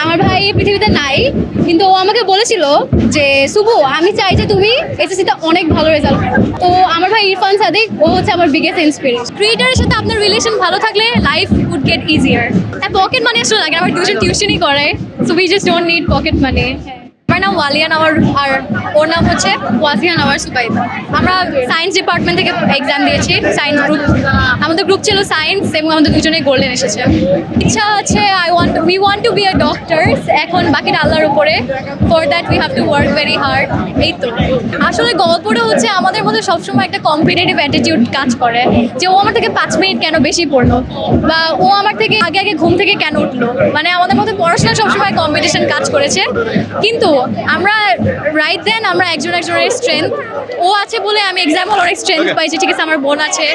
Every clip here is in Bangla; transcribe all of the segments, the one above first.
আমার ভাই এই পৃথিবীতে নাই, কিন্তু ও আমাকে বলেছিল যে শুভ আমি চাই যে তুমি এসএসসিতে অনেক ভালো রেজাল্ট করো। তো আমার ভাই ইরফান সাদিক, ও হচ্ছে আমার বিগেস্ট ইন্সপিরেশন। ক্রিয়েটারের সাথে আপনার রিলেশন ভালো থাকলে life would get easier. Pocket money আসলে লাগে, আমার টিউশন টিউশনই করে, so we just don't need pocket money. আমার নাম ওয়ালিয়া নাওয়ার, আর ওর নাম হচ্ছে ওয়াজিয়া নাওয়ার সুবাইদা। আমরা সায়েন্স ডিপার্টমেন্ট থেকে এক্সাম দিয়েছি, সায়েন্স গ্রুপ। আমাদের গ্রুপ ছিল সায়েন্স এবং আমাদের দুজনেই গোল্ডেন এসেছে। ইচ্ছা আছে we want to be a doctors, এখন বাকিটা আল্লাহর উপরে। For that we have to work very hard. এই তো আসলে গল্পটা হচ্ছে আমাদের মধ্যে সবসময় একটা কম্পিটিটিভ অ্যাটিটিউড কাজ করে, যে ও আমার থেকে 5 মিনিট কেন বেশি পড়লো, বা ও আমার থেকে আগে আগে ঘুম থেকে কেন উঠলো। মানে আমাদের মধ্যে পড়াশোনা সবসময় কম্পিটিশন কাজ করেছে, কিন্তু আমরা রাইট দেন আমরা একজনের স্ট্রেংথ। ও আছে বলে আমি এক্সাম্পল অনেক স্ট্রেংথ পাইছি, ঠিক আছে। আমার বোন আছে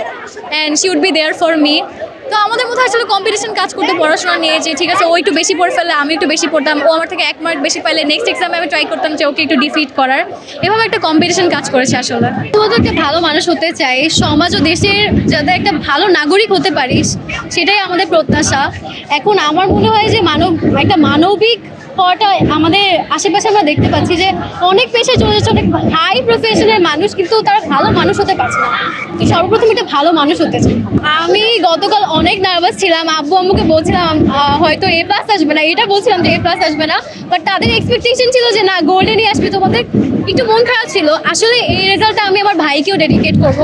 and she would be there for me. তো আমাদের মধ্যে আসলে কম্পিটিশন কাজ করতে পড়াশোনা নিয়ে, যে ঠিক আছে ও একটু বেশি পড়ে ফেললে আমি একটু বেশি পড়তাম, ও আমার থেকে 1 মার্ক বেশি পাইলে নেক্সট এক্সামে আমি ট্রাই করতাম যে ওকে একটু ডিফিট করার। এভাবে একটা কম্পিটিশন কাজ করেছে আসলে। তো একটা ভালো মানুষ হতে চাই, সমাজ ও দেশের যাতে একটা ভালো নাগরিক হতে পারিস, সেটাই আমাদের প্রত্যাশা। এখন আমার মনে হয় যে একটা মানবিক হওয়াটা আমাদের আশেপাশে আমরা দেখতে পাচ্ছি যে অনেক পেশায় চলে যাচ্ছে, অনেক হাই প্রফেশনের মানুষ, কিন্তু তারা ভালো মানুষ হতে পারছে না। তো সর্বপ্রথম একটা ভালো মানুষ হতে চাই। আমি গতকাল অনেক নার্ভাস ছিলাম, আব্বু আম্মুকে বলছিলাম হয়তো A+ আসবে না, এটা বলছিলাম যে A+ আসবে না, বাট তাদের এক্সপেকটেশন ছিল যে না গোল্ডেনই আসবে। তোমাদের একটু মন খারাপ ছিল। আসলে এই রেজাল্টটা আমি আমার ভাইকেও ডেডিকেট করব।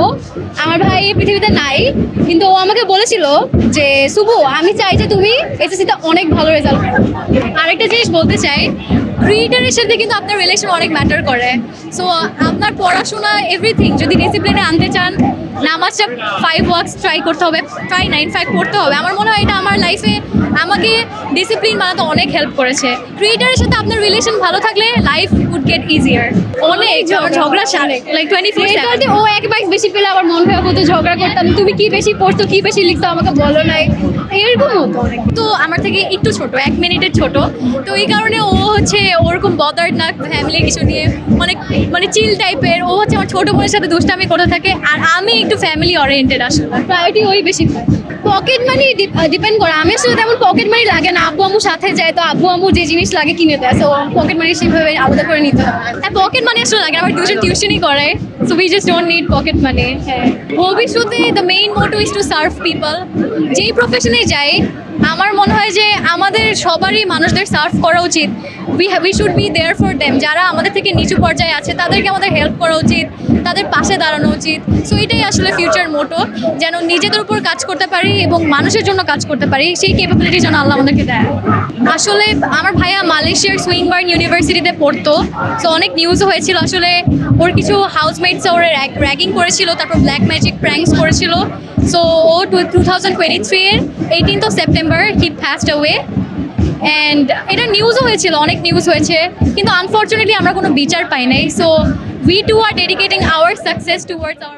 আমার ভাই এই পৃথিবীতে নাই, কিন্তু ও আমাকে বলেছিল যে শুভ আমি চাই যে তুমি এসএসসিতে অনেক ভালো রেজাল্ট করো। আরেকটা জিনিস বলতে চাই, ক্রিয়েটারের সাথে কিন্তু আপনার রিলেশন অনেক ম্যাটার করে। সো আপনার পড়াশোনা এভরিথিং যদি ডিসিপ্লিনে আনতে চান, নামাজটা 5 ওয়াক্স ট্রাই করতে হবে, ট্রাই না ইনফ্যাক্ট করতে হবে। আমার মনে হয় এটা আমার লাইফে আমাকে ডিসিপ্লিন বানাতে অনেক হেল্প করেছে। ক্রিয়েটারের সাথে আপনার রিলেশন ভালো থাকলে লাইফ উড গেট ইজিয়ার। অনেক ঝগড়া সারে লাইক 24/7। ও 1 মার্ক বেশি পেলে আমার মন খারাপ হতো, ঝগড়া করতাম, তুমি কি বেশি পড়তো কি বেশি লিখতো আমাকে বলো নাই, এরকম হতো অনেক। তো আমার থেকে একটু ছোট, 1 মিনিটের ছোট, তো এই কারণে ও হচ্ছে ওরকম বদার্ড না ফ্যামিলির কিছু নিয়ে, মানে চিল টাইপের। ও হচ্ছে আমার ছোট বোনের সাথে দুষ্টামি করতে থাকে, আর আমি একটু ফ্যামিলি ওরিয়েন্টেড। আসলে প্রায়োরিটি ওই বেশি। পকেট মানি ডিপেন্ড করে, আমি আসলে তেমন পকেট মানি লাগে না, আব্বু আম্মুর সাথে যায়, তো আব্বু আম্মু যে জিনিস লাগে কিনে দেয়, সো পকেট মানি সেভাবে আলাদা করে নিতে হয়। হ্যাঁ পকেট মানি আসলে লাগে, আমার টিউশন টিউশনই করে, so we just don't need pocket money. হ্যাঁ ভবিষ্যতে the main motto is to serve people. যেই প্রফেশনে যাই আমার মনে হয় যে আমাদের সবারই মানুষদের সার্ভ করা উচিত। We should be there for them. যারা আমাদের থেকে নিচু পর্যায়ে আছে তাদেরকে আমাদের হেল্প করা উচিত, তাদের পাশে দাঁড়ানো উচিত। সো এটাই আসলে ফিউচার মোটো, যেন নিজেদের উপর কাজ করতে পারি এবং মানুষের জন্য কাজ করতে পারি, সেই ক্যাপাবিলিটি যেন আল্লাহ আমাদেরকে দেয়। আসলে আমার ভাইয়া মালয়েশিয়ার সুইনবার্ন ইউনিভার্সিটিতে পড়তো, সো অনেক নিউজও হয়েছিল। আসলে ওর কিছু হাউসমেটস ওর র্যাগিং করেছিল, তারপর ব্ল্যাক ম্যাজিক প্র্যাঙ্কস করেছিল। সো ও 2023 এর 18th of September he passed away, and এটা নিউজও হয়েছিল, অনেক নিউজ হয়েছে, কিন্তু আনফর্চুনেটলি আমরা কোনো বিচার পাই নাই। So we too are dedicating our success towards our